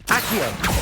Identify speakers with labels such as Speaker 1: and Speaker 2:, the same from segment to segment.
Speaker 1: Accio!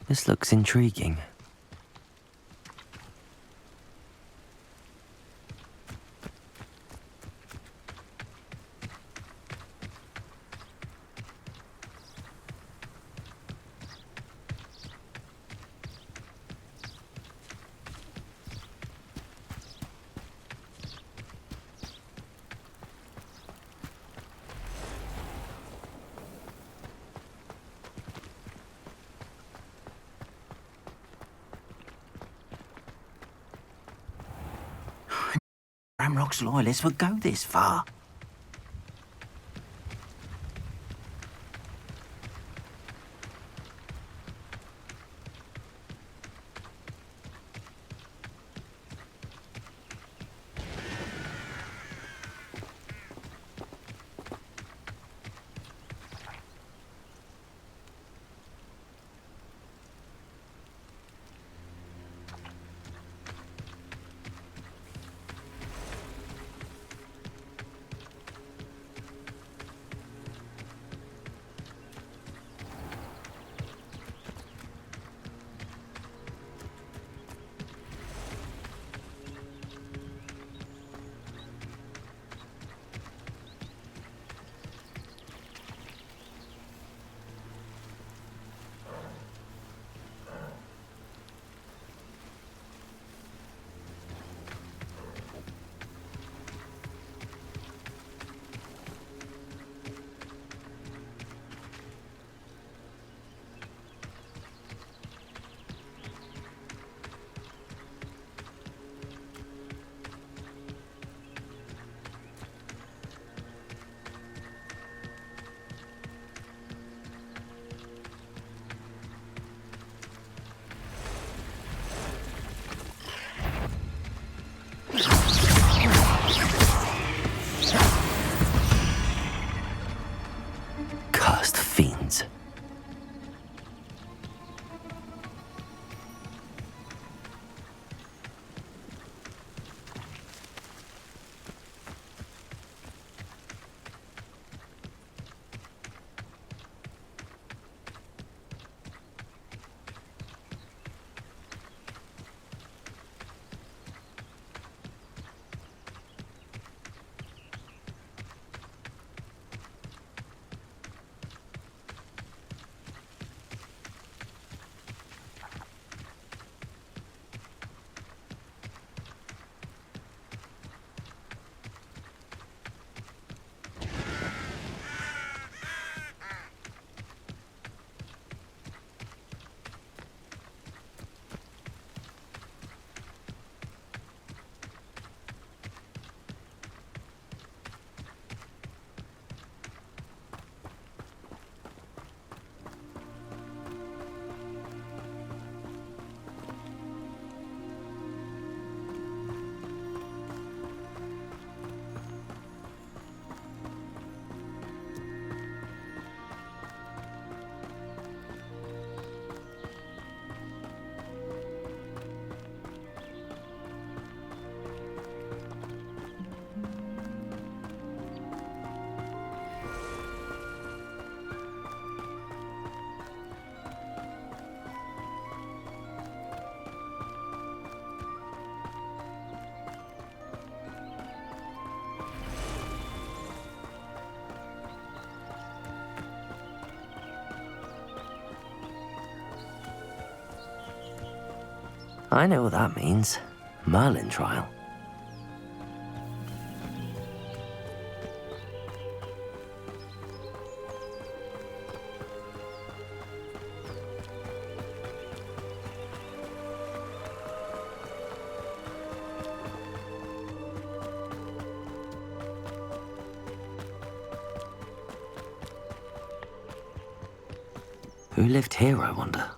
Speaker 2: This looks intriguing.
Speaker 1: Ramrock's loyalists would go this far.
Speaker 2: I know what that means. Merlin trial. Who lived here, I wonder?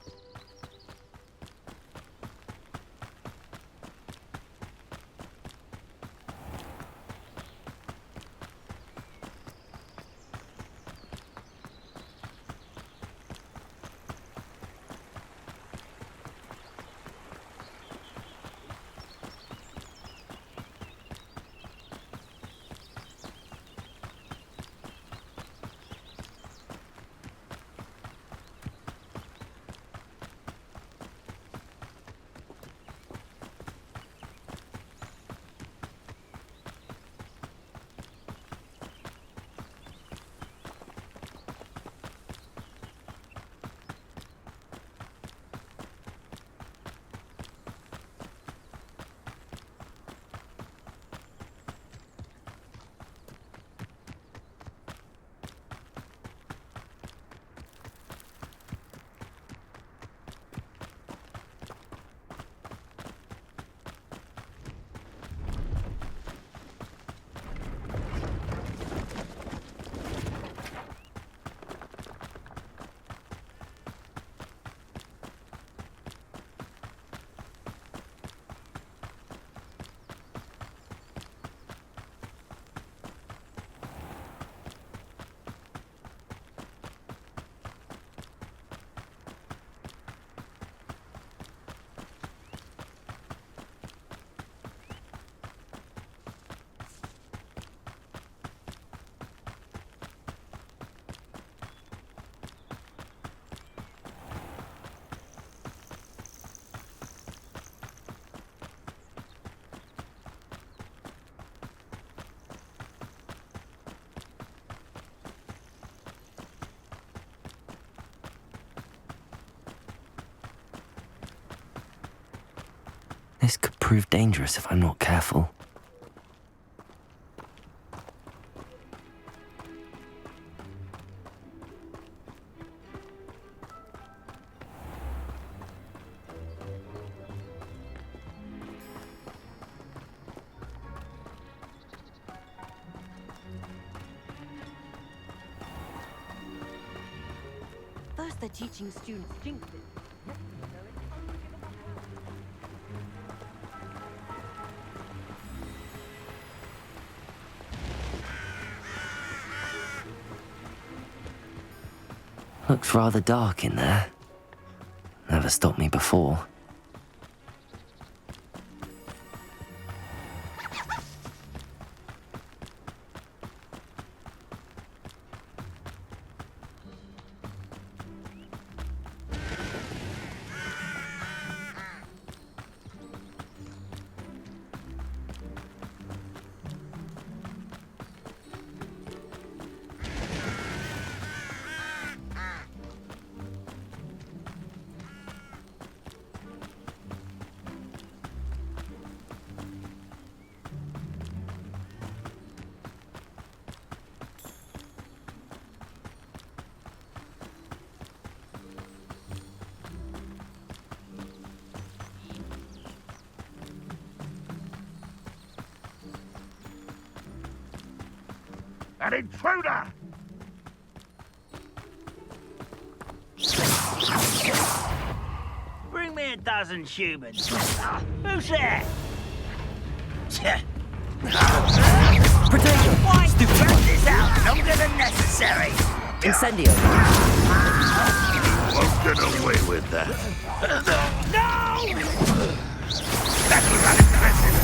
Speaker 2: This could prove dangerous if I'm not careful.
Speaker 3: First they're teaching students jinxes.
Speaker 2: Looks rather dark in there. Never stopped me before.
Speaker 1: An intruder! Bring me a dozen humans. Who's there?
Speaker 2: Protego!
Speaker 1: Why stupid this out longer than necessary?
Speaker 2: Incendio!
Speaker 4: Won't get away with that.
Speaker 1: No! That was unimpressive.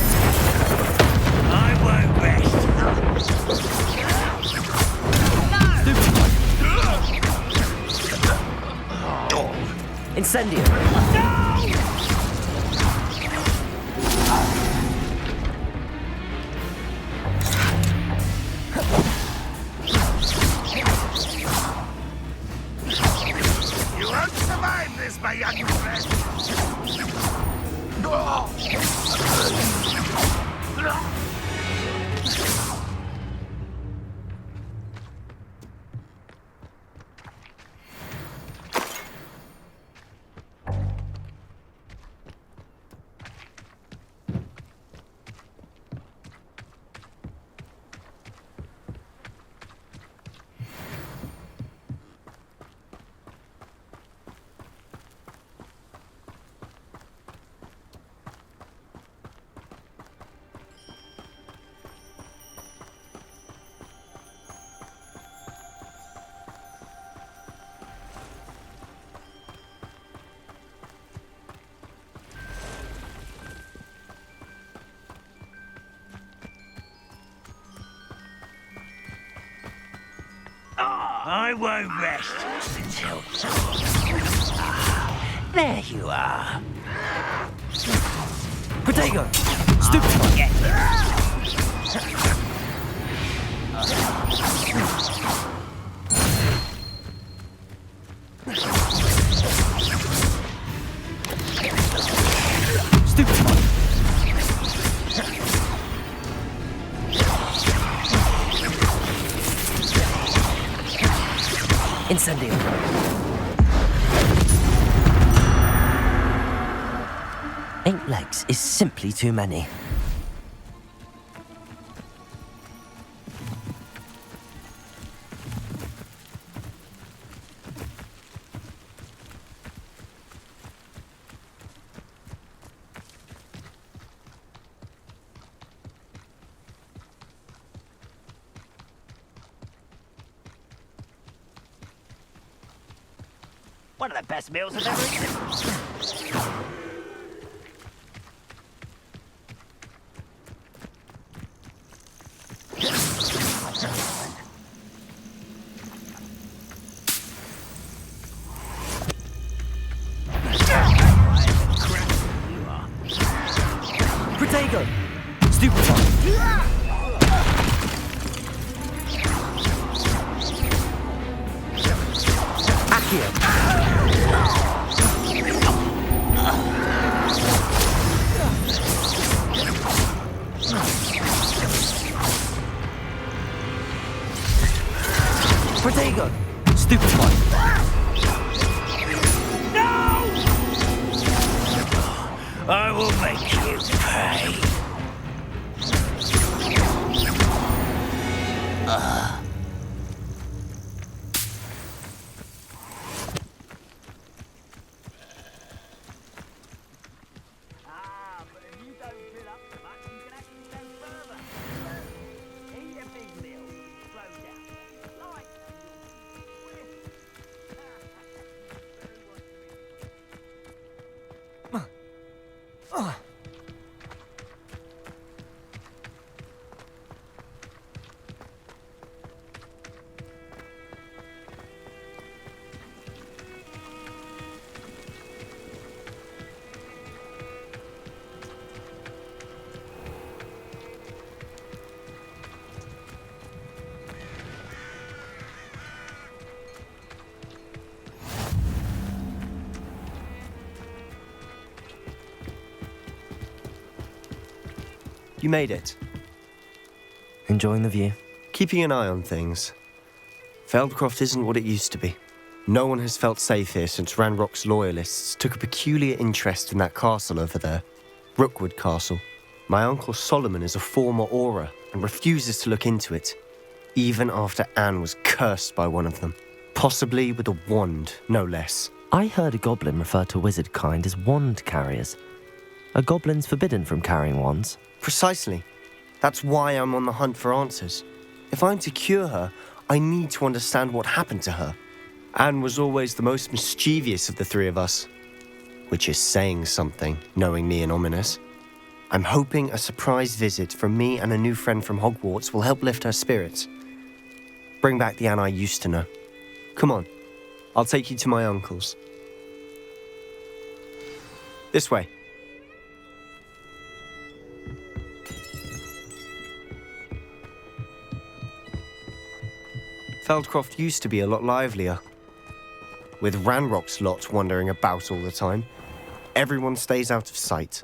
Speaker 1: I won't rest.
Speaker 2: Incendio!
Speaker 1: You won't survive this, my young friend. I won't rest until... There you are.
Speaker 2: Protego! Stupid!
Speaker 1: Get
Speaker 2: Stupid one! Incendio! 8 legs is simply too many.
Speaker 1: one of the best meals I've ever eaten.
Speaker 2: Protego! Stupid one! Accio! Protego! Stupid one!
Speaker 1: I will make you pay. But if you don't fill up so much, you can actually go further. Eat a big meal, slow down. Like
Speaker 4: You made it.
Speaker 2: Enjoying the view?
Speaker 4: Keeping an eye on things. Feldcroft isn't what it used to be. No one has felt safe here since Ranrock's loyalists took a peculiar interest in that castle over there. Rookwood Castle. My uncle Solomon is a former Auror and refuses to look into it, even after Anne was cursed by one of them. Possibly with a wand, no less.
Speaker 2: I heard a goblin refer to wizard kind as wand carriers. Are goblins forbidden from carrying wands?
Speaker 4: Precisely. That's why I'm on the hunt for answers. If I'm to cure her, I need to understand what happened to her. Anne was always the most mischievous of the three of us. Which is saying something, knowing me and Ominous. I'm hoping a surprise visit from me and a new friend from Hogwarts will help lift her spirits. Bring back the Anne I used to know. Come on, I'll take you to my uncle's. This way. Feldcroft used to be a lot livelier. With Ranrock's lot wandering about all the time, everyone stays out of sight.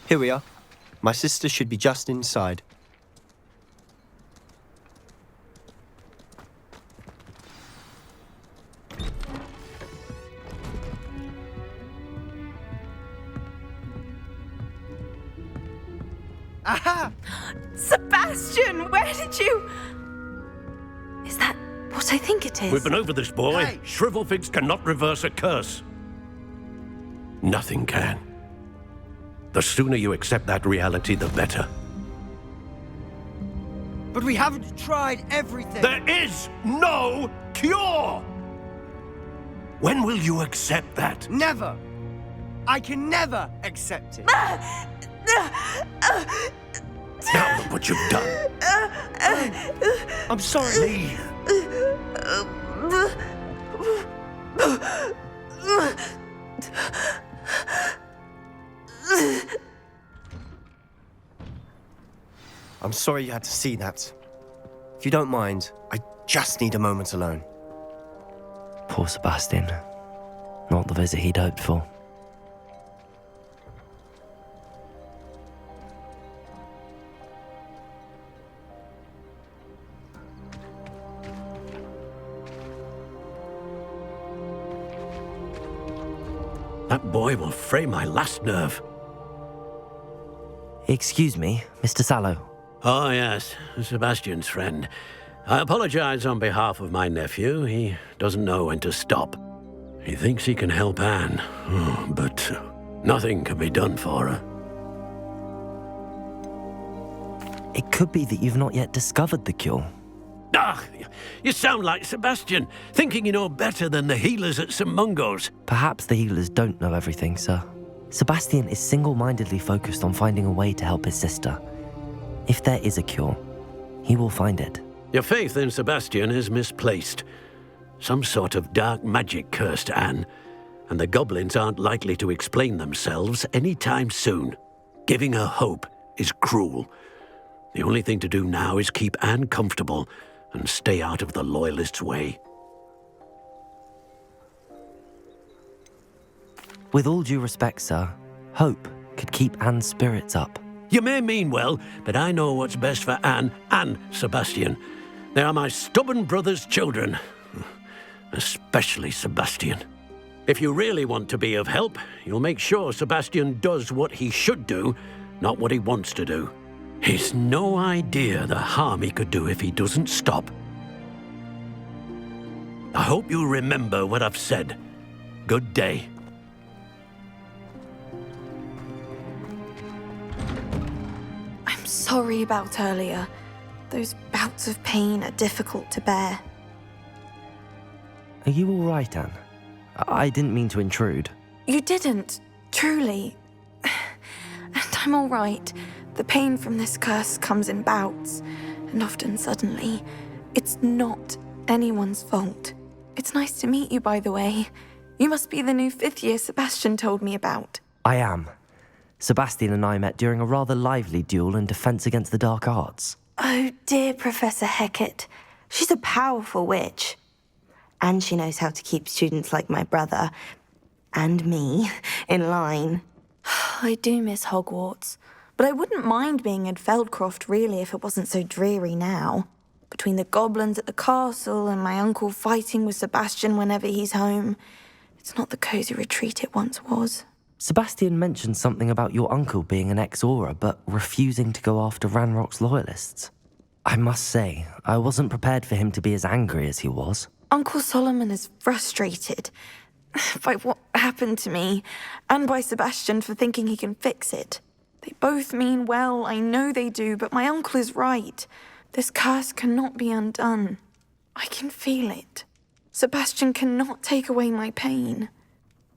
Speaker 4: Here we are. My sister should be just inside.
Speaker 5: Aha! Sebastian, where did you... Is that what I think it is?
Speaker 6: We've been over this, boy.
Speaker 5: Hey.
Speaker 6: Shrivelfigs cannot reverse a curse. Nothing can. The sooner you accept that reality, the better.
Speaker 5: But we haven't tried everything.
Speaker 6: There is no cure! When will you accept that?
Speaker 5: Never! I can never accept it.
Speaker 6: Now look what you've done.
Speaker 4: I'm sorry.
Speaker 6: Leave.
Speaker 4: I'm sorry you had to see that. If you don't mind, I just need a moment alone.
Speaker 2: Poor Sebastian. Not the visit he'd hoped for.
Speaker 6: That boy will fray my last nerve.
Speaker 2: Excuse me, Mr. Sallow.
Speaker 6: Oh, yes, Sebastian's friend. I apologize on behalf of my nephew. He doesn't know when to stop. He thinks he can help Anne, but nothing can be done for her.
Speaker 2: It could be that you've not yet discovered the cure.
Speaker 6: Ah, you sound like Sebastian, thinking you know better than the healers at St. Mungo's.
Speaker 2: Perhaps the healers don't know everything, sir. Sebastian is single-mindedly focused on finding a way to help his sister. If there is a cure, he will find it.
Speaker 6: Your faith in Sebastian is misplaced. Some sort of dark magic cursed Anne, and the goblins aren't likely to explain themselves anytime soon. Giving her hope is cruel. The only thing to do now is keep Anne comfortable and stay out of the Loyalists' way.
Speaker 2: With all due respect, sir, hope could keep Anne's spirits up.
Speaker 6: You may mean well, but I know what's best for Anne and Sebastian. They are my stubborn brother's children. Especially Sebastian. If you really want to be of help, you'll make sure Sebastian does what he should do, not what he wants to do. He's no idea the harm he could do if he doesn't stop. I hope you remember what I've said. Good day.
Speaker 5: I'm sorry about earlier. Those bouts of pain are difficult to bear.
Speaker 2: Are you all right, Anne? I didn't mean to intrude.
Speaker 5: You didn't, truly. And I'm all right. The pain from this curse comes in bouts, and often suddenly. It's not anyone's fault. It's nice to meet you, by the way. You must be the new fifth-year Sebastian told me about.
Speaker 2: I am. Sebastian and I met during a rather lively duel in defense against the dark arts.
Speaker 3: Oh, dear Professor Hecat. She's a powerful witch. And she knows how to keep students like my brother, and me, in line.
Speaker 5: I do miss Hogwarts, but I wouldn't mind being in Feldcroft, really, if it wasn't so dreary now. Between the goblins at the castle and my uncle fighting with Sebastian whenever he's home, it's not the cosy retreat it once was.
Speaker 2: Sebastian mentioned something about your uncle being an ex-Auror, but refusing to go after Ranrock's loyalists. I must say, I wasn't prepared for him to be as angry as he was.
Speaker 5: Uncle Solomon is frustrated by what happened to me, and by Sebastian for thinking he can fix it. They both mean well, I know they do, but my uncle is right. This curse cannot be undone. I can feel it. Sebastian cannot take away my pain.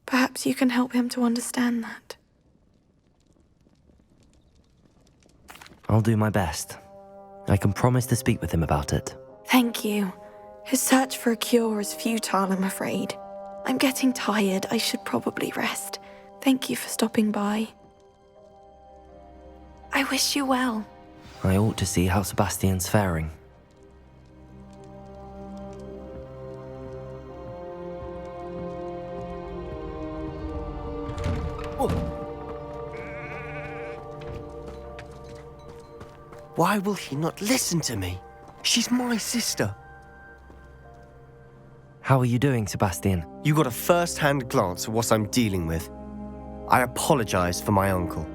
Speaker 5: Perhaps you can help him to understand that.
Speaker 2: I'll do my best. I can promise to speak with him about it.
Speaker 5: Thank you. His search for a cure is futile, I'm afraid. I'm getting tired. I should probably rest. Thank you for stopping by. I wish you well.
Speaker 2: I ought to see how Sebastian's faring.
Speaker 4: Why will he not listen to me? She's my sister.
Speaker 2: How are you doing, Sebastian?
Speaker 4: You got a first-hand glance at what I'm dealing with. I apologize for my uncle.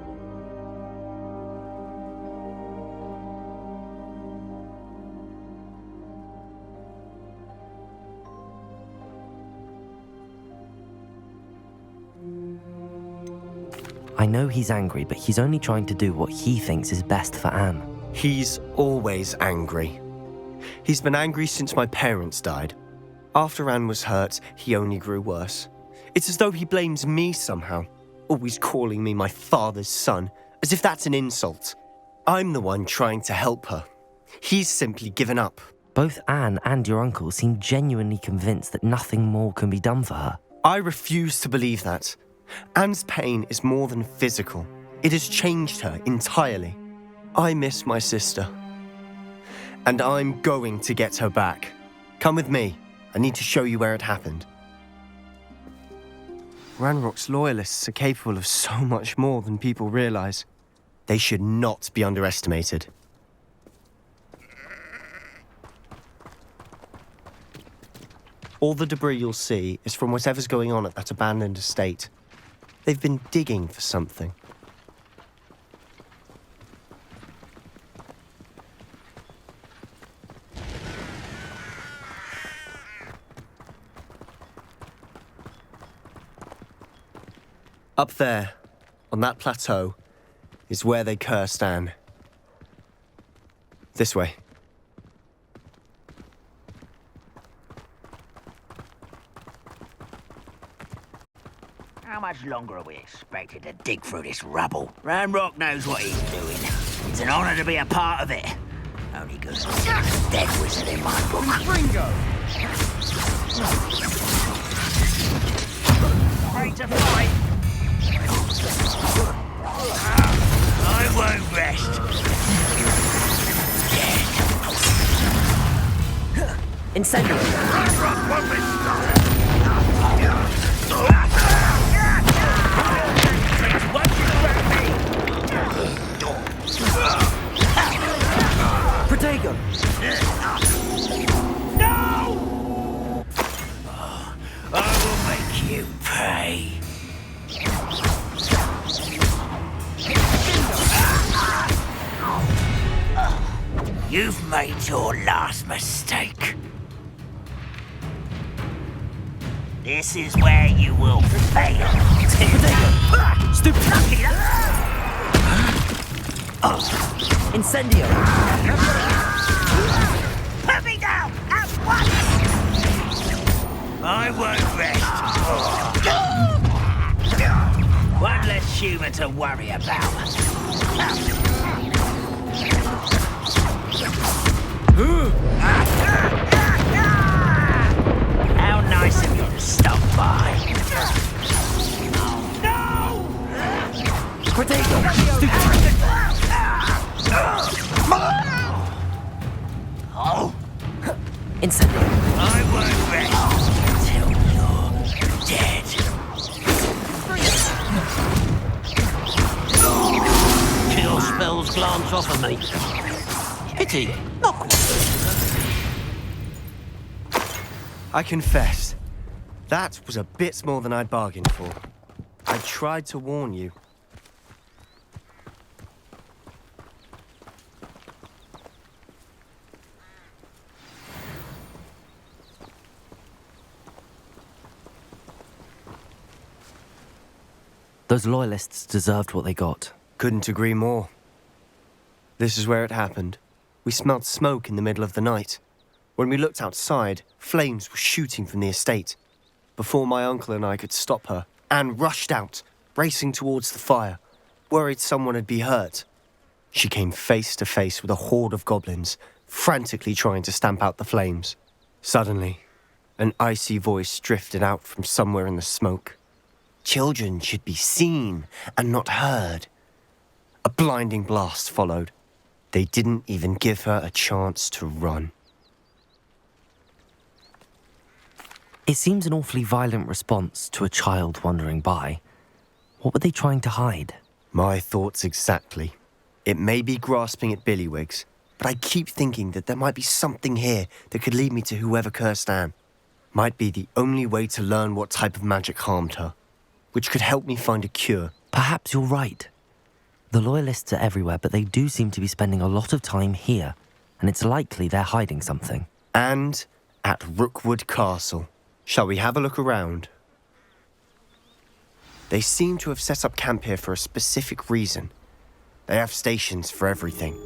Speaker 2: I know he's angry, but he's only trying to do what he thinks is best for Anne.
Speaker 4: He's always angry. He's been angry since my parents died. After Anne was hurt, he only grew worse. It's as though he blames me somehow, always calling me my father's son, as if that's an insult. I'm the one trying to help her. He's simply given up.
Speaker 2: Both Anne and your uncle seem genuinely convinced that nothing more can be done for her.
Speaker 4: I refuse to believe that. Anne's pain is more than physical. It has changed her entirely. I miss my sister. And I'm going to get her back. Come with me. I need to show you where it happened. Ranrock's loyalists are capable of so much more than people realize. They should not be underestimated. All the debris you'll see is from whatever's going on at that abandoned estate. They've been digging for something. Up there, on that plateau, is where they cursed Anne. This way.
Speaker 1: How much longer are we expected to dig through this rubble? Ranrock knows what he's doing. It's an honor to be a part of it. Only good dead wizard in my book. Ringo! Ready to fight? I won't rest.
Speaker 2: Incendiary!
Speaker 1: Ranrock won't be stopped!
Speaker 2: Protego!
Speaker 1: No! I will make you pay. You've made your last mistake. This is where you will fail.
Speaker 2: Stupid! Incendio!
Speaker 1: Put me down at once! I won't rest. One less human to worry about. How nice of you to stop by. No!
Speaker 2: Protego! Stupid!
Speaker 1: Oh,
Speaker 2: Incendio!
Speaker 1: I won't rest until you're dead.
Speaker 6: Kill spells glance off of me. Pity, not quite.
Speaker 4: I confess, that was a bit more than I'd bargained for. I tried to warn you.
Speaker 2: Those loyalists deserved what they got.
Speaker 4: Couldn't agree more. This is where it happened. We smelled smoke in the middle of the night. When we looked outside, flames were shooting from the estate. Before my uncle and I could stop her, Anne rushed out, racing towards the fire, worried someone had been hurt. She came face to face with a horde of goblins, frantically trying to stamp out the flames. Suddenly, an icy voice drifted out from somewhere in the smoke. Children should be seen and not heard. A blinding blast followed. They didn't even give her a chance to run.
Speaker 2: It seems an awfully violent response to a child wandering by. What were they trying to hide?
Speaker 4: My thoughts exactly. It may be grasping at Billywigs, but I keep thinking that there might be something here that could lead me to whoever cursed Anne. Might be the only way to learn what type of magic harmed her, which could help me find a cure.
Speaker 2: Perhaps you're right. The Loyalists are everywhere, but they do seem to be spending a lot of time here, and it's likely they're hiding something.
Speaker 4: And at Rookwood Castle. Shall we have a look around? They seem to have set up camp here for a specific reason. They have stations for everything.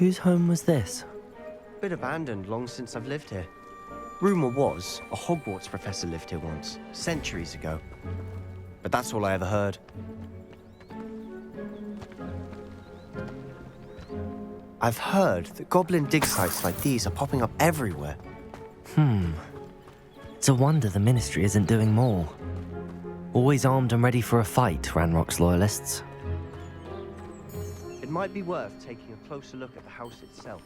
Speaker 2: Whose home was this?
Speaker 4: Been abandoned long since I've lived here. Rumour was a Hogwarts professor lived here once, centuries ago. But that's all I ever heard. I've heard that goblin dig sites like these are popping up everywhere.
Speaker 2: It's a wonder the Ministry isn't doing more. Always armed and ready for a fight, Ranrock's loyalists.
Speaker 4: It might be worth taking a closer look at the house itself.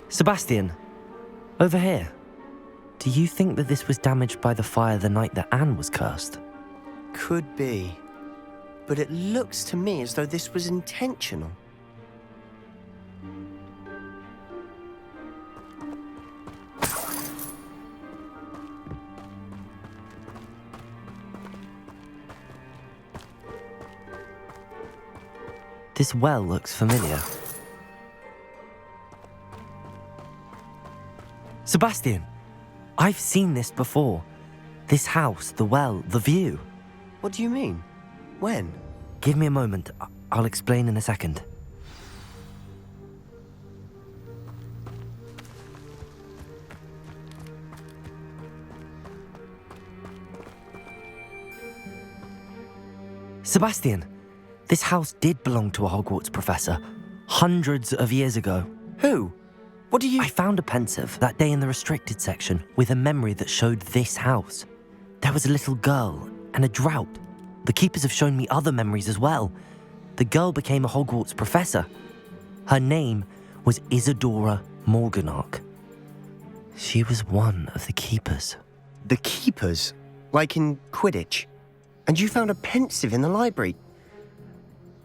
Speaker 2: Sebastian, over here. Do you think that this was damaged by the fire the night that Anne was cursed?
Speaker 4: Could be. But it looks to me as though this was intentional.
Speaker 2: This well looks familiar. Sebastian, I've seen this before. This house, the well, the view.
Speaker 4: What do you mean? When?
Speaker 2: Give me a moment. I'll explain in a second. Sebastian, this house did belong to a Hogwarts professor, hundreds of years ago.
Speaker 4: Who? What do you...
Speaker 2: I found a pensive that day in the restricted section with a memory that showed this house. There was a little girl and a drought. The keepers have shown me other memories as well. The girl became a Hogwarts professor. Her name was Isadora Morganach. She was one of the keepers.
Speaker 4: The keepers? Like in Quidditch? And you found a pensive in the library?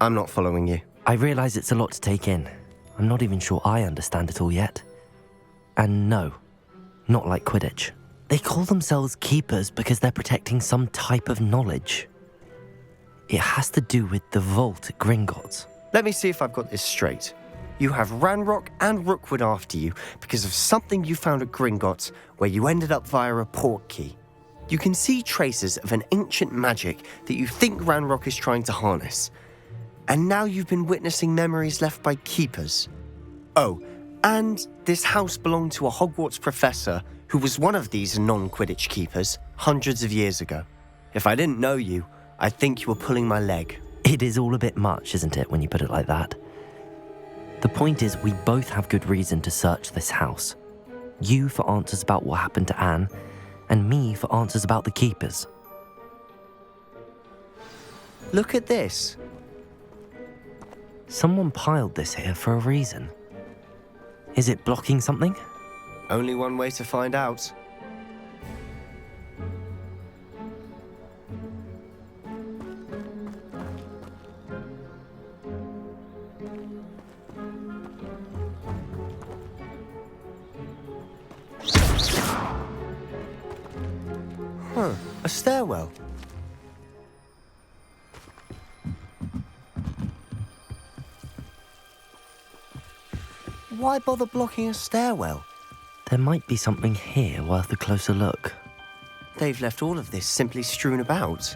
Speaker 4: I'm not following you.
Speaker 2: I realise it's a lot to take in. I'm not even sure I understand it all yet. And no, not like Quidditch. They call themselves keepers because they're protecting some type of knowledge. It has to do with the vault at Gringotts.
Speaker 4: Let me see if I've got this straight. You have Ranrock and Rookwood after you because of something you found at Gringotts where you ended up via a portkey. You can see traces of an ancient magic that you think Ranrock is trying to harness. And now you've been witnessing memories left by keepers. Oh, and this house belonged to a Hogwarts professor who was one of these non-Quidditch keepers hundreds of years ago. If I didn't know you, I'd think you were pulling my leg.
Speaker 2: It is all a bit much, isn't it, when you put it like that? The point is, we both have good reason to search this house. You for answers about what happened to Anne, and me for answers about the keepers.
Speaker 4: Look at this.
Speaker 2: Someone piled this here for a reason. Is it blocking something?
Speaker 4: Only one way to find out. A stairwell. Why bother blocking a stairwell?
Speaker 2: There might be something here worth a closer look.
Speaker 4: They've left all of this simply strewn about.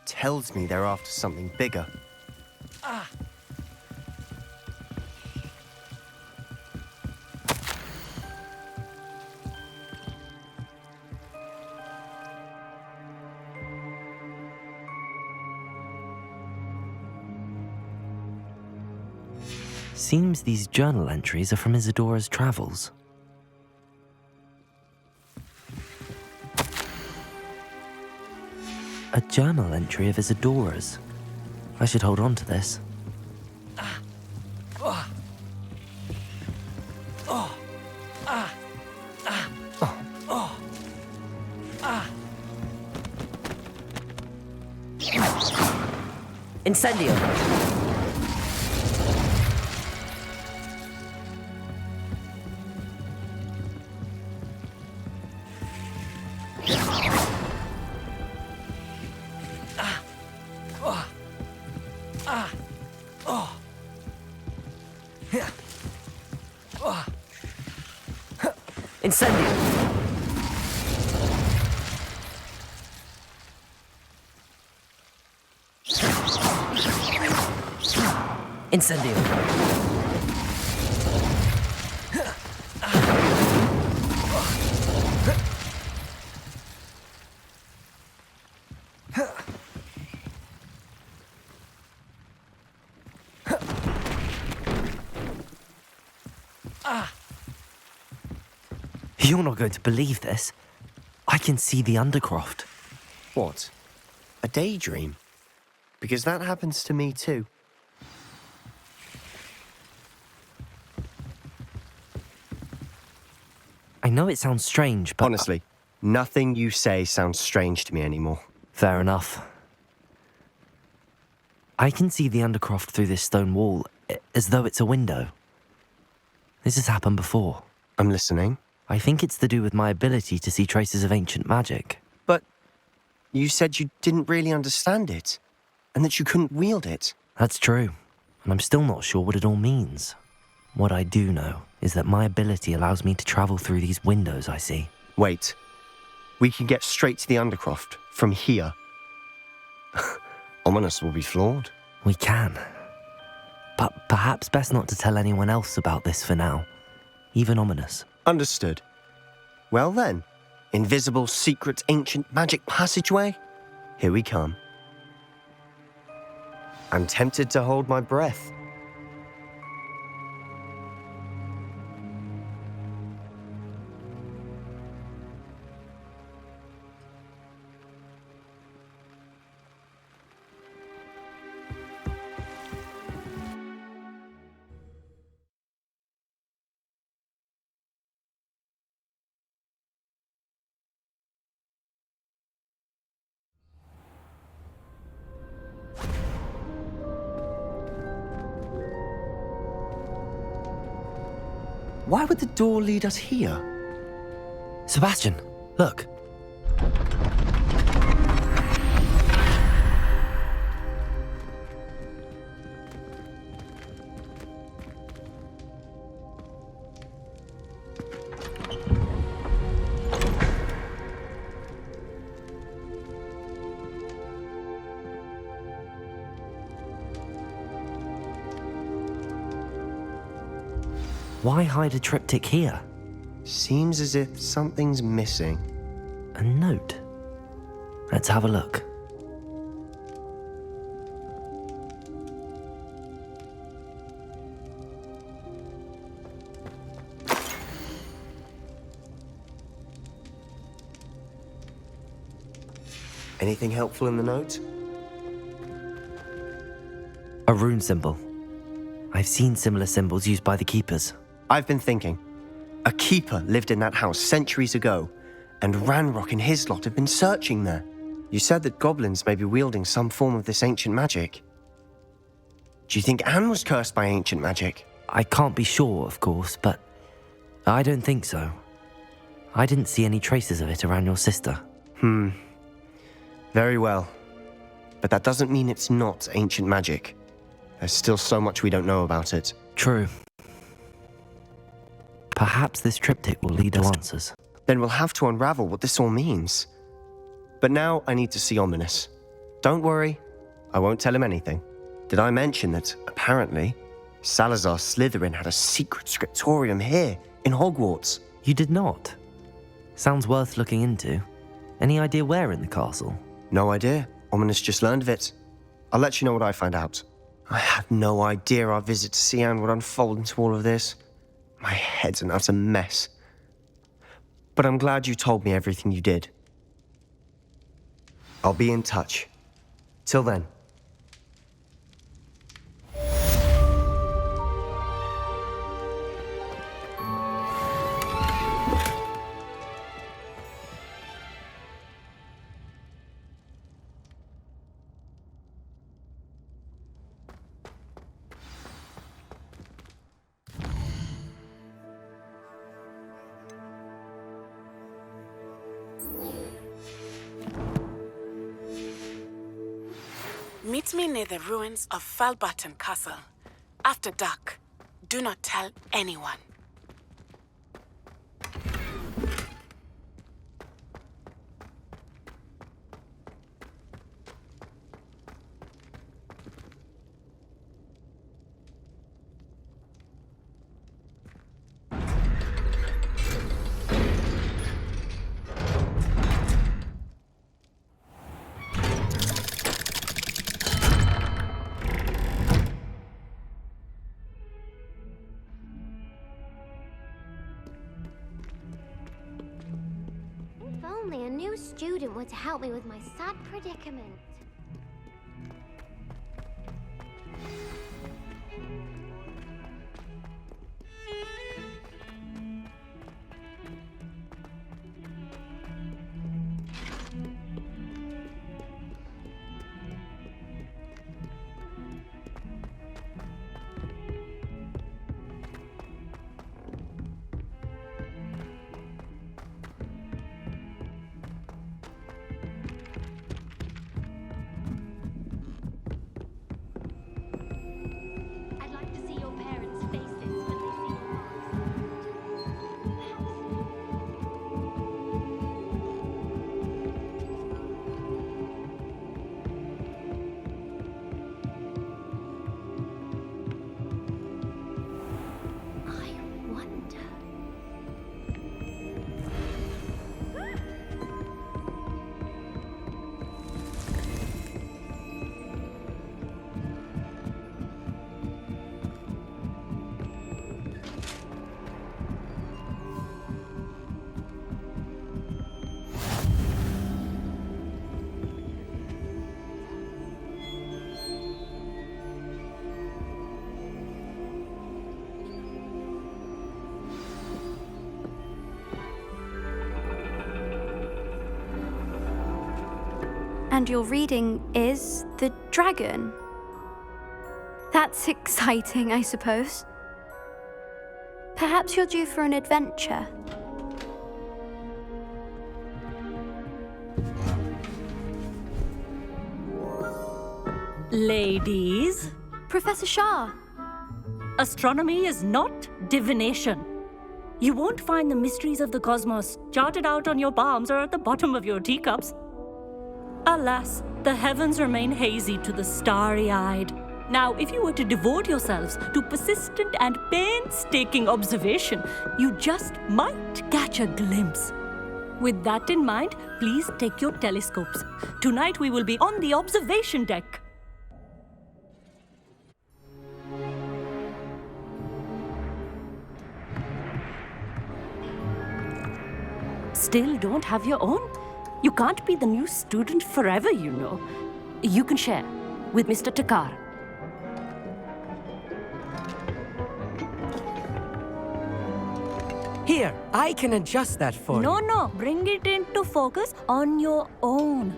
Speaker 4: Tells me they're after something bigger.
Speaker 2: Seems these journal entries are from Isadora's travels. A journal entry of Isadora's. I should hold on to this. Incendio! Incendio! Incendio! You're not going to believe this. I can see the Undercroft.
Speaker 4: What? A daydream? Because that happens to me too.
Speaker 2: I know it sounds strange, but...
Speaker 4: Honestly, nothing you say sounds strange to me anymore.
Speaker 2: Fair enough. I can see the Undercroft through this stone wall, as though it's a window. This has happened before.
Speaker 4: I'm listening.
Speaker 2: I think it's to do with my ability to see traces of ancient magic.
Speaker 4: But you said you didn't really understand it, and that you couldn't wield it.
Speaker 2: That's true, and I'm still not sure what it all means. What I do know is that my ability allows me to travel through these windows I see.
Speaker 4: Wait. We can get straight to the Undercroft from here. Ominous will be floored.
Speaker 2: We can. But perhaps best not to tell anyone else about this for now. Even Ominous.
Speaker 4: Understood. Well then, invisible, secret, ancient magic passageway? Here we come. I'm tempted to hold my breath. Why would the door lead us here?
Speaker 2: Sebastian, look. Why hide a triptych here?
Speaker 4: Seems as if something's missing.
Speaker 2: A note. Let's have a look.
Speaker 4: Anything helpful in the note?
Speaker 2: A rune symbol. I've seen similar symbols used by the keepers.
Speaker 4: I've been thinking. A keeper lived in that house centuries ago, and Ranrock and his lot have been searching there. You said that goblins may be wielding some form of this ancient magic. Do you think Anne was cursed by ancient magic?
Speaker 2: I can't be sure, of course, but I don't think so. I didn't see any traces of it around your sister.
Speaker 4: Very well. But that doesn't mean it's not ancient magic. There's still so much we don't know about it.
Speaker 2: True. Perhaps this triptych will lead to answers.
Speaker 4: Then we'll have to unravel what this all means. But now I need to see Ominous. Don't worry, I won't tell him anything. Did I mention that, apparently, Salazar Slytherin had a secret scriptorium here in Hogwarts?
Speaker 2: You did not? Sounds worth looking into. Any idea where in the castle?
Speaker 4: No idea. Ominous just learned of it. I'll let you know what I find out. I had no idea our visit to Cian would unfold into all of this. My head's an utter mess. But I'm glad you told me everything you did. I'll be in touch. Till then.
Speaker 7: Meet me near the ruins of Falbarton Castle. After dark. Do not tell anyone. only a new student were to help me with my sad predicament. I'd like to see your parents' faces when they see your I wonder.
Speaker 8: And your reading is The Dragon. That's exciting, I suppose. Perhaps you're due for an adventure.
Speaker 9: Ladies,
Speaker 8: Professor Shah,
Speaker 9: astronomy is not divination. You won't find the mysteries of the cosmos charted out on your palms or at the bottom of your teacups. Alas, the heavens remain hazy to the starry-eyed. Now, if you were to devote yourselves to persistent and painstaking observation, you just might catch a glimpse. With that in mind, please take your telescopes. Tonight we will be on the observation deck. Still don't have your own? You can't be the new student forever, you know. You can share with Mr. Takar.
Speaker 10: Here, I can adjust that for you.
Speaker 9: No, bring it into focus on your own.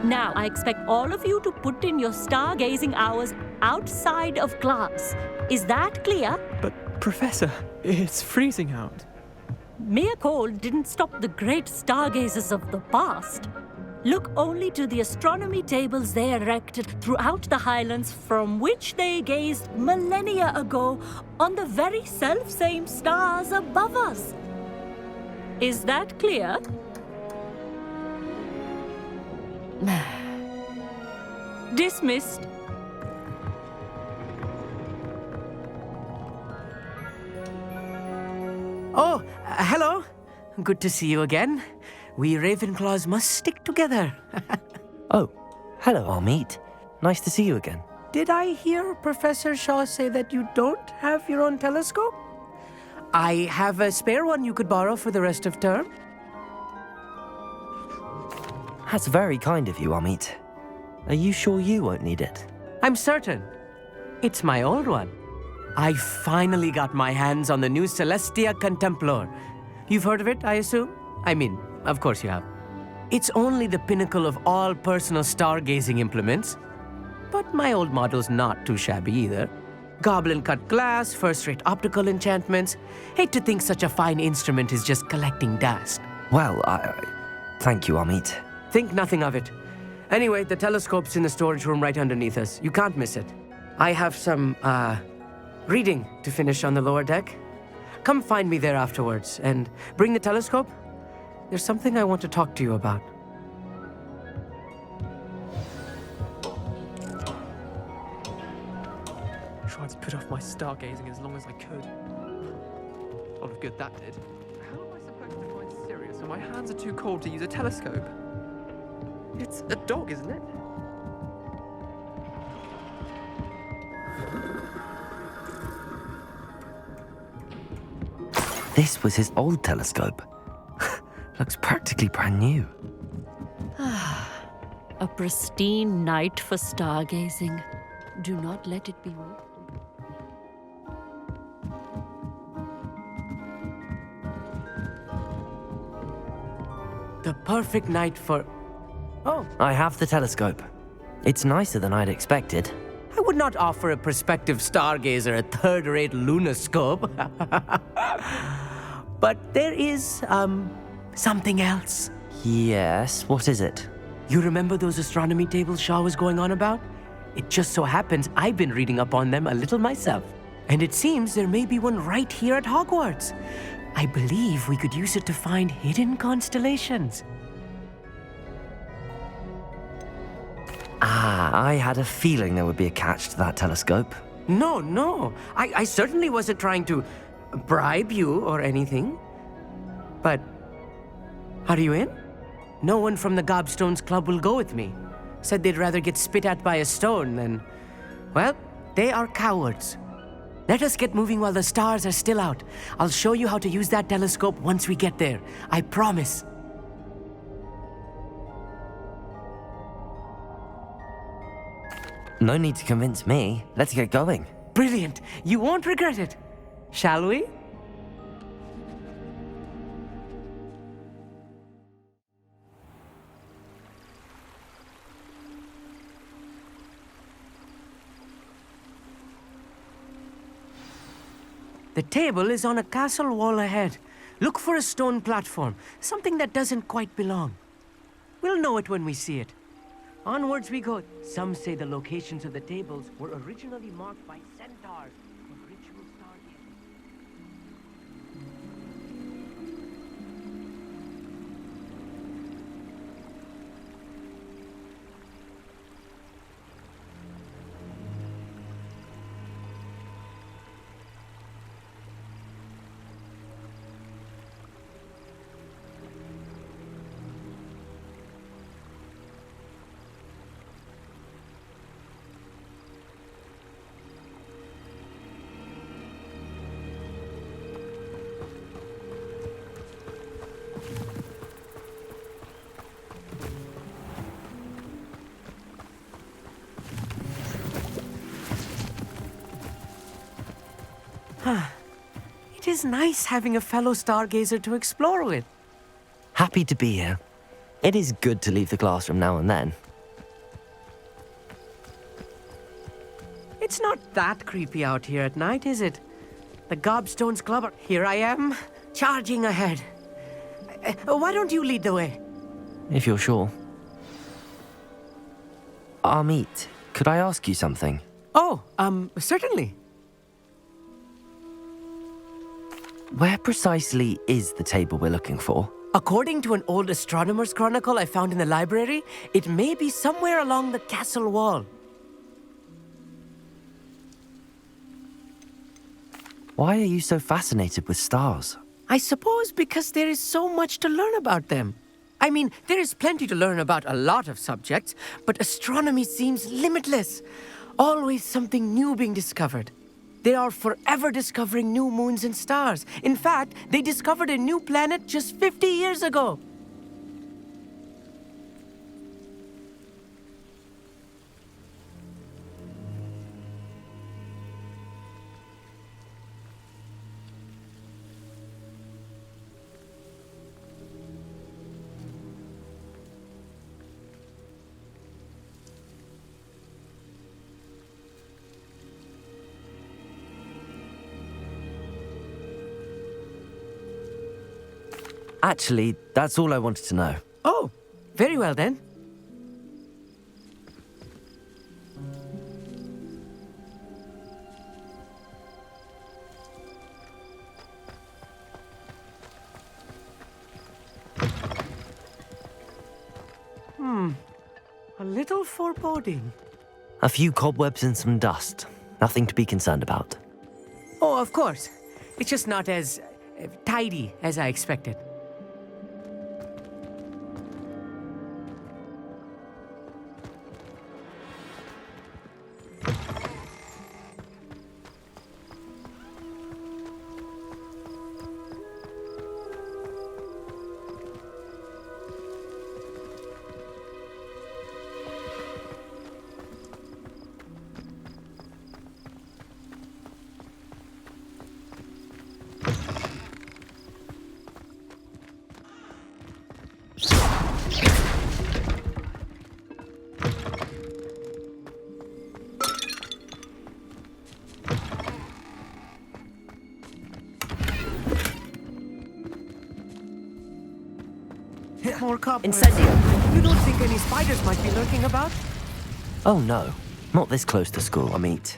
Speaker 9: Now, I expect all of you to put in your stargazing hours outside of class. Is that clear?
Speaker 11: But, Professor, it's freezing out.
Speaker 9: Mere cold didn't stop the great stargazers of the past. Look only to the astronomy tables they erected throughout the highlands from which they gazed millennia ago on the very self-same stars above us. Is that clear? Dismissed.
Speaker 10: Oh, hello. Good to see you again. We Ravenclaws must stick together.
Speaker 2: Oh, hello, Amit. Nice to see you again.
Speaker 10: Did I hear Professor Shaw say that you don't have your own telescope? I have a spare one you could borrow for the rest of term.
Speaker 2: That's very kind of you, Amit. Are you sure you won't need it?
Speaker 10: I'm certain. It's my old one. I finally got my hands on the new Celestia Contemplar. You've heard of it, I assume? I mean, of course you have. It's only the pinnacle of all personal stargazing implements. But my old model's not too shabby either. Goblin-cut glass, first-rate optical enchantments. Hate to think such a fine instrument is just collecting dust.
Speaker 2: Well, thank you, Amit.
Speaker 10: Think nothing of it. Anyway, the telescope's in the storage room right underneath us. You can't miss it. I have some, reading to finish on the lower deck. Come find me there afterwards, and bring the telescope. There's something I want to talk to you about.
Speaker 11: I tried to put off my stargazing as long as I could. A lot of good that did. How am I supposed to find Sirius when my hands are too cold to use a telescope? It's a dog, isn't it?
Speaker 2: This was his old telescope. Looks practically brand new.
Speaker 9: A pristine night for stargazing. Do not let it be wasted.
Speaker 10: The perfect night for... Oh,
Speaker 2: I have the telescope. It's nicer than I'd expected.
Speaker 10: I would not offer a prospective stargazer a third-rate lunoscope. But there is, something else.
Speaker 2: Yes, what is it?
Speaker 10: You remember those astronomy tables Shaw was going on about? It just so happens I've been reading up on them a little myself. And it seems there may be one right here at Hogwarts. I believe we could use it to find hidden constellations.
Speaker 2: I had a feeling there would be a catch to that telescope.
Speaker 10: No. I certainly wasn't trying to bribe you or anything. But are you in? No one from the Gobstones Club will go with me. Said they'd rather get spit at by a stone than... Well, they are cowards. Let us get moving while the stars are still out. I'll show you how to use that telescope once we get there. I promise.
Speaker 2: No need to convince me. Let's get going.
Speaker 10: Brilliant. You won't regret it. Shall we? The table is on a castle wall ahead. Look for a stone platform, something that doesn't quite belong. We'll know it when we see it. Onwards we go. Some say the locations of the tables were originally marked by centaurs for ritual stargazing. It is nice having a fellow stargazer to explore with.
Speaker 2: Happy to be here. It is good to leave the classroom now and then.
Speaker 10: It's not that creepy out here at night, is it? The Gobstones Club are... Here I am, charging ahead. Why don't you lead the way?
Speaker 2: If you're sure. Amit, could I ask you something?
Speaker 10: Oh, certainly.
Speaker 2: Where precisely is the table we're looking for?
Speaker 10: According to an old astronomer's chronicle I found in the library, it may be somewhere along the castle wall.
Speaker 2: Why are you so fascinated with stars?
Speaker 10: I suppose because there is so much to learn about them. I mean, there is plenty to learn about a lot of subjects, but astronomy seems limitless. Always something new being discovered. They are forever discovering new moons and stars. In fact, they discovered a new planet just 50 years ago.
Speaker 2: Actually, that's all I wanted to know.
Speaker 10: Oh, very well then. A little foreboding.
Speaker 2: A few cobwebs and some dust. Nothing to be concerned about.
Speaker 10: Oh, of course. It's just not as tidy as I expected. More cobwebs.
Speaker 2: Incendio!
Speaker 10: You don't think any spiders might be lurking about?
Speaker 2: Oh no, not this close to school, Amit.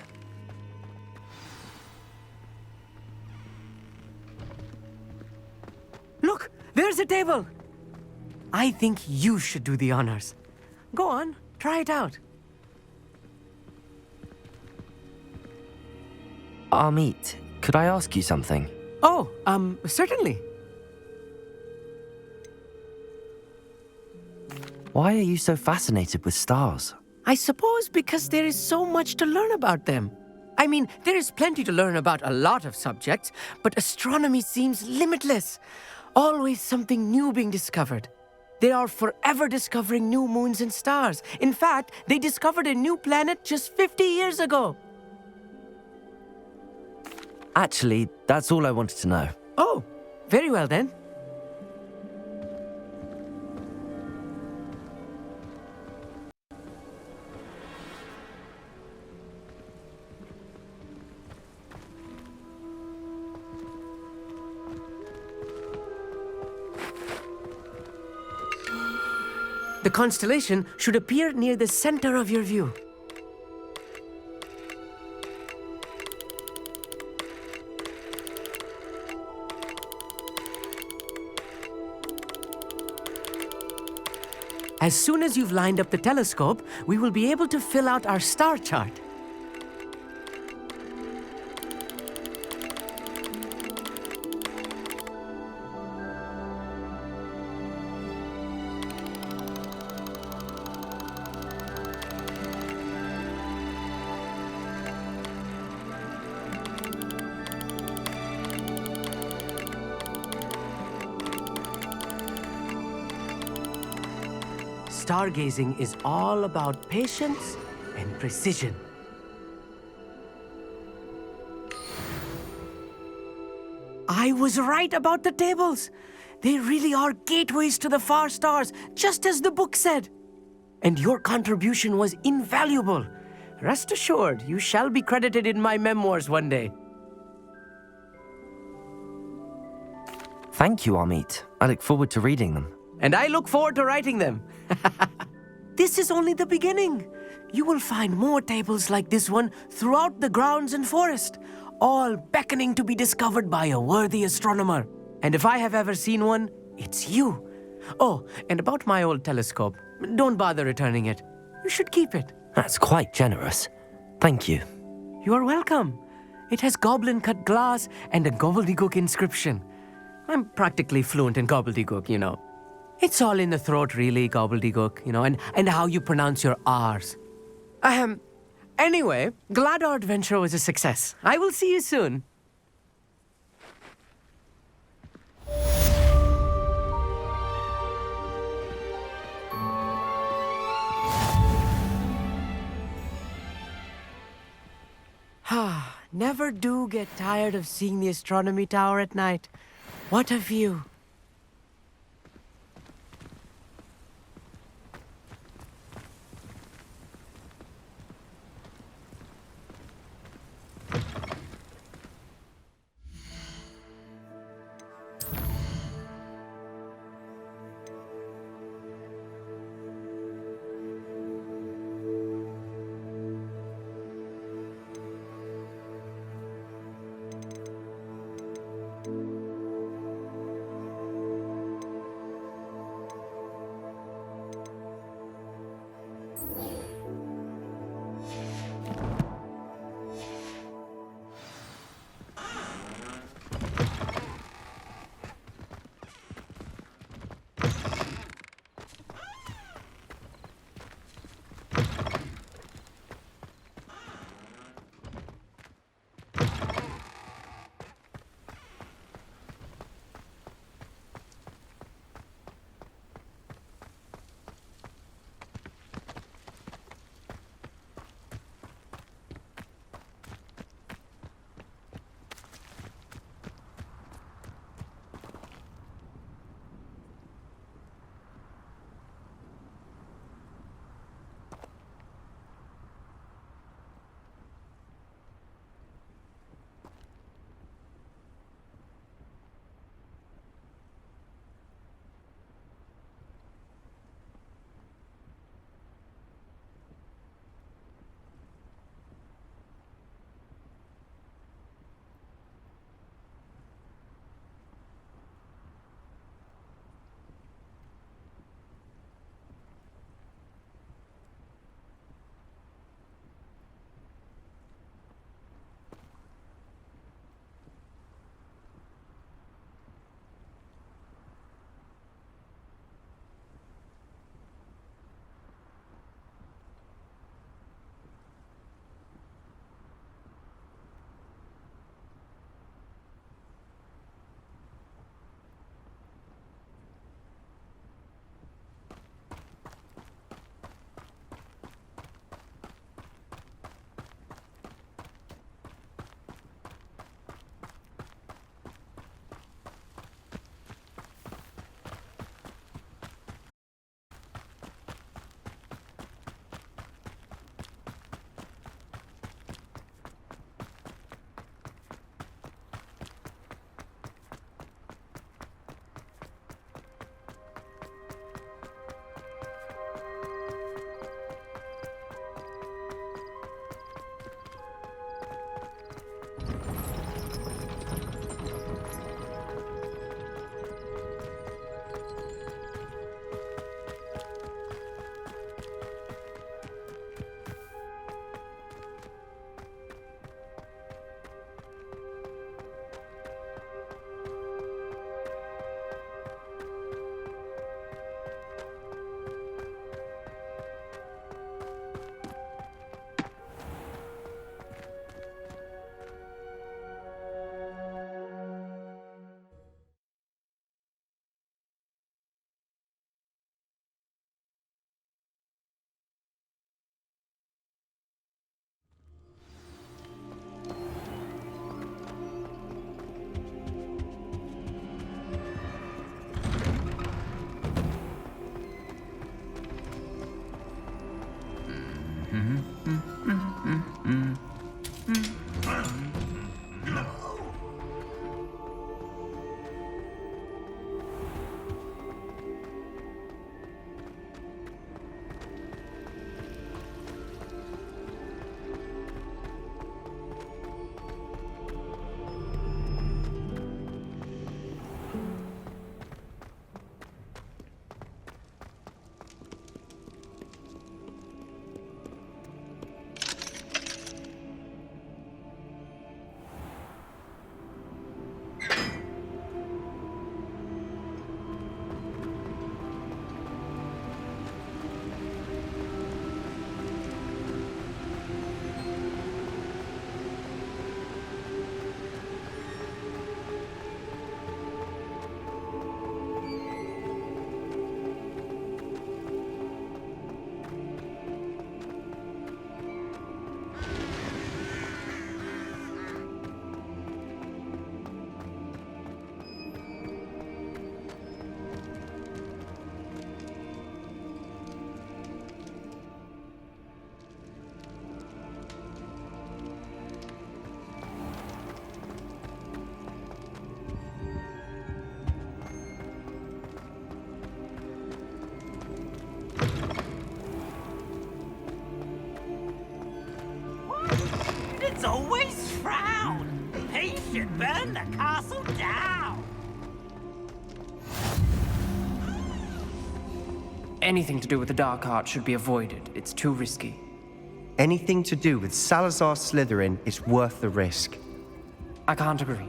Speaker 10: Look, there's a table. I think you should do the honors. Go on, try it out.
Speaker 2: Amit, could I ask you something?
Speaker 10: Oh, certainly.
Speaker 2: Why are you so fascinated with stars?
Speaker 10: I suppose because there is so much to learn about them. I mean, there is plenty to learn about a lot of subjects, but astronomy seems limitless. Always something new being discovered. They are forever discovering new moons and stars. In fact, they discovered a new planet just 50 years ago.
Speaker 2: Actually, that's all I wanted to know.
Speaker 10: Oh, very well then. The constellation should appear near the center of your view. As soon as you've lined up the telescope, we will be able to fill out our star chart. Stargazing is all about patience and precision. I was right about the tables. They really are gateways to the far stars, just as the book said. And your contribution was invaluable. Rest assured, you shall be credited in my memoirs one day.
Speaker 2: Thank you, Amit. I look forward to reading them.
Speaker 10: And I look forward to writing them. This is only the beginning. You will find more tables like this one throughout the grounds and forest, all beckoning to be discovered by a worthy astronomer. And if I have ever seen one, it's you. Oh, and about my old telescope, don't bother returning it. You should keep it.
Speaker 2: That's quite generous. Thank you.
Speaker 10: You are welcome. It has goblin-cut glass and a gobbledygook inscription. I'm practically fluent in gobbledygook, you know. It's all in the throat, really, gobbledygook, you know, and how you pronounce your R's. Anyway, glad our adventure was a success. I will see you soon. Never do get tired of seeing the astronomy tower at night. What a view.
Speaker 1: always frown. He should burn the castle down.
Speaker 10: Anything to do with the dark art should be avoided. It's too risky.
Speaker 4: Anything to do with Salazar Slytherin is worth the risk.
Speaker 10: I can't agree.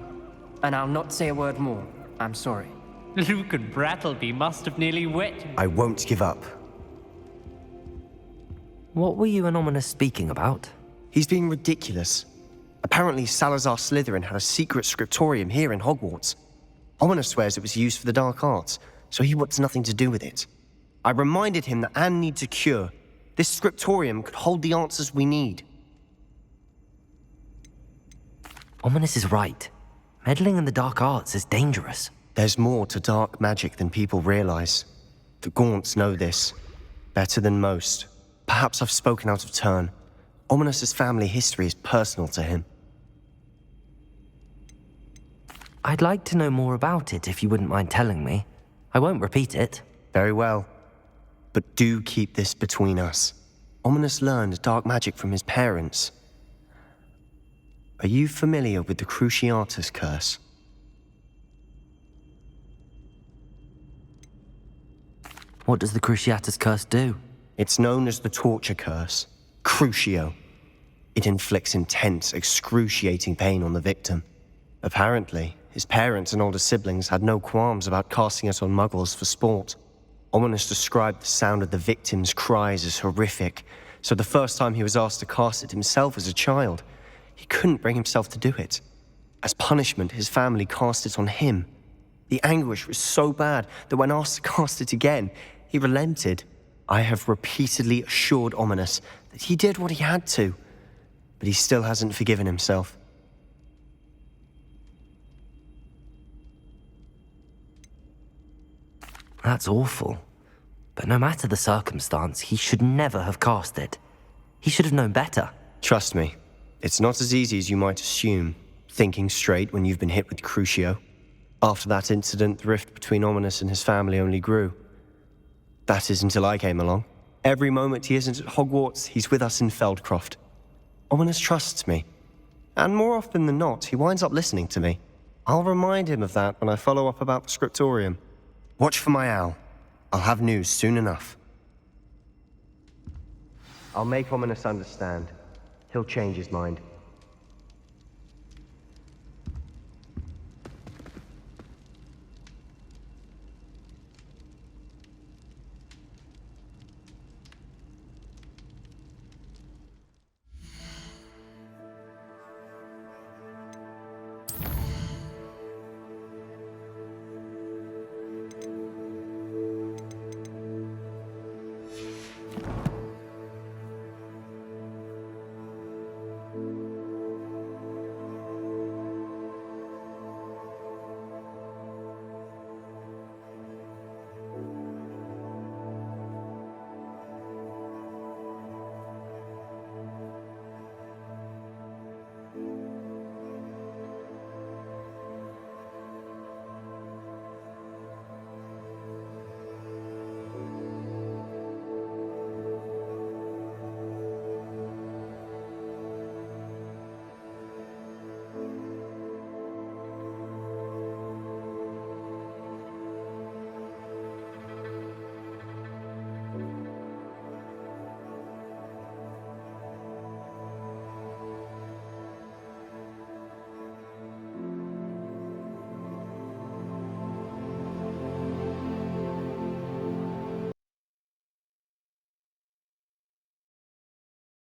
Speaker 10: And I'll not say a word more. I'm sorry.
Speaker 12: Luke and Brattleby must have nearly wet you.
Speaker 4: I won't give up.
Speaker 2: What were you and Ominous speaking about?
Speaker 4: He's being ridiculous. Apparently, Salazar Slytherin had a secret scriptorium here in Hogwarts. Ominous swears it was used for the dark arts, so he wants nothing to do with it. I reminded him that Anne needs a cure. This scriptorium could hold the answers we need.
Speaker 2: Ominous is right. Meddling in the dark arts is dangerous.
Speaker 4: There's more to dark magic than people realize. The Gaunts know this. Better than most. Perhaps I've spoken out of turn. Ominous's family history is personal to him.
Speaker 2: I'd like to know more about it if you wouldn't mind telling me. I won't repeat it.
Speaker 4: Very well. But do keep this between us. Ominous learned dark magic from his parents. Are you familiar with the Cruciatus curse?
Speaker 2: What does the Cruciatus curse do?
Speaker 4: It's known as the torture curse. Crucio. It inflicts intense, excruciating pain on the victim. Apparently, his parents and older siblings had no qualms about casting it on muggles for sport. Ominous described the sound of the victim's cries as horrific, so the first time he was asked to cast it himself as a child, he couldn't bring himself to do it. As punishment, his family cast it on him. The anguish was so bad that when asked to cast it again, he relented. I have repeatedly assured Ominous that he did what he had to, but he still hasn't forgiven himself.
Speaker 2: That's awful. But no matter the circumstance, he should never have cast it. He should have known better.
Speaker 4: Trust me, it's not as easy as you might assume, thinking straight when you've been hit with Crucio. After that incident, the rift between Ominous and his family only grew. That is until I came along. Every moment he isn't at Hogwarts, he's with us in Feldcroft. Ominous trusts me. And more often than not, he winds up listening to me. I'll remind him of that when I follow up about the scriptorium. Watch for my owl. I'll have news soon enough. I'll make Ominous understand. He'll change his mind.